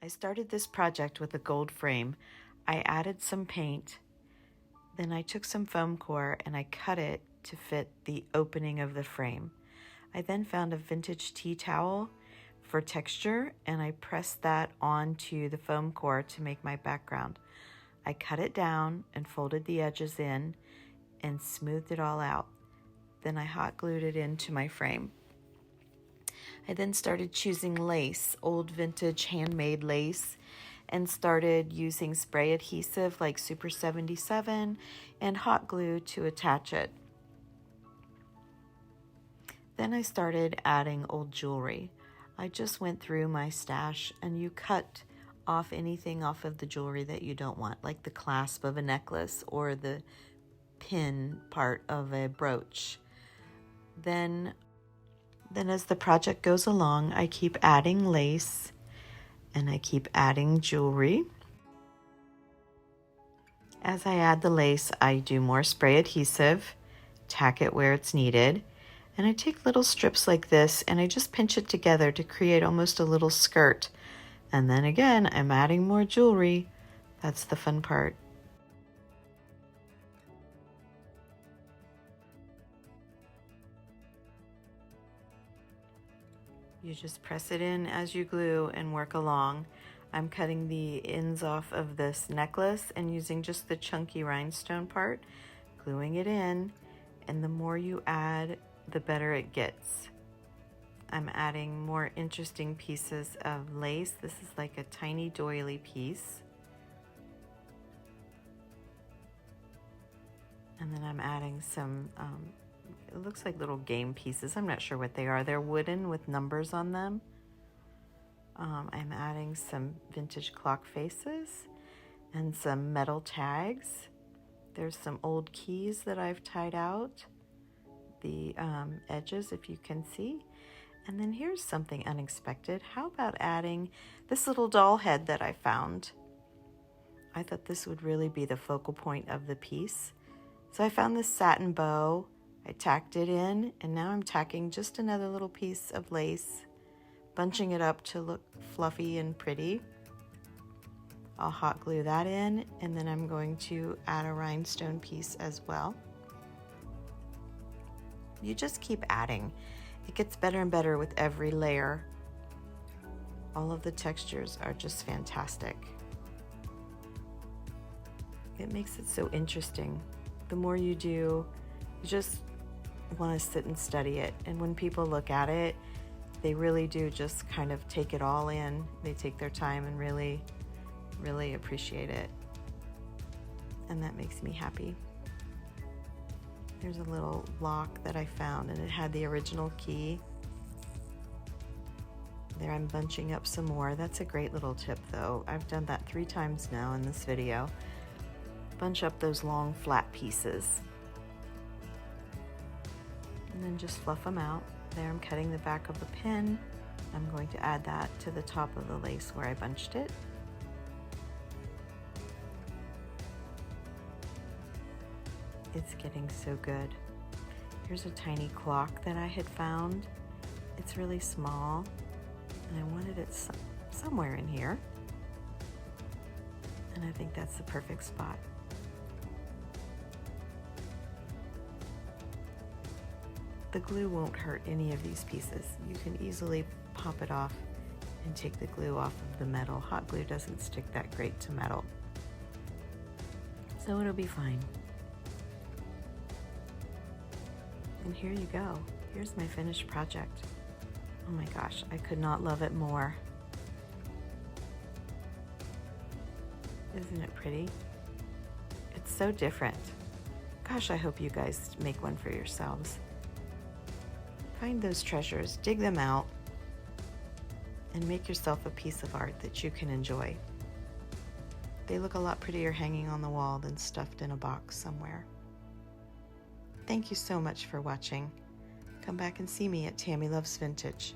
I started this project with a gold frame. I added some paint, then I took some foam core and I cut it to fit the opening of the frame. I then found a vintage tea towel for texture and I pressed that onto the foam core to make my background. I cut it down and folded the edges in and smoothed it all out. Then I hot glued it into my frame. I then started choosing lace, old vintage handmade lace, and started using spray adhesive like Super 77 and hot glue to attach it. Then I started adding old jewelry. I just went through my stash and you cut off anything off of the jewelry that you don't want, like the clasp of a necklace or the pin part of a brooch. Then as the project goes along, I keep adding lace and I keep adding jewelry. As I add the lace, I do more spray adhesive, tack it where it's needed, and I take little strips like this and I just pinch it together to create almost a little skirt. And then again, I'm adding more jewelry. That's the fun part. You just press it in as you glue and work along. I'm cutting the ends off of this necklace and using just the chunky rhinestone part, gluing it in, and the more you add, the better it gets. I'm adding more interesting pieces of lace. This is like a tiny doily piece. And then I'm adding some it looks like little game pieces. I'm not sure what they are. They're wooden with numbers on them. I'm adding some vintage clock faces and some metal tags. There's some old keys that I've tied out, the edges, if you can see. And then here's something unexpected. How about adding this little doll head that I found? I thought this would really be the focal point of the piece. So I found this satin bow. I tacked it in, and now I'm tacking just another little piece of lace, bunching it up to look fluffy and pretty. I'll hot glue that in, and then I'm going to add a rhinestone piece as well. You just keep adding. It gets better and better with every layer. All of the textures are just fantastic. It makes it so interesting. The more you do, you just want to sit and study it. And when people look at it, they really do just kind of take it all in. They take their time and really, really appreciate it. And that makes me happy. There's a little lock that I found and it had the original key. There I'm bunching up some more. That's a great little tip though. I've done that 3 times now in this video. Bunch up those long flat pieces. And then just fluff them out. There I'm cutting the back of the pin. I'm going to add that to the top of the lace where I bunched it. It's getting so good. Here's a tiny clock that I had found. It's really small and I wanted it somewhere in here. And I think that's the perfect spot. The glue won't hurt any of these pieces. You can easily pop it off and take the glue off of the metal. Hot glue doesn't stick that great to metal. So it'll be fine. And here you go. Here's my finished project. Oh my gosh, I could not love it more. Isn't it pretty? It's so different. Gosh, I hope you guys make one for yourselves. Find those treasures, dig them out, and make yourself a piece of art that you can enjoy. They look a lot prettier hanging on the wall than stuffed in a box somewhere. Thank you so much for watching. Come back and see me at Tammy Loves Vintage.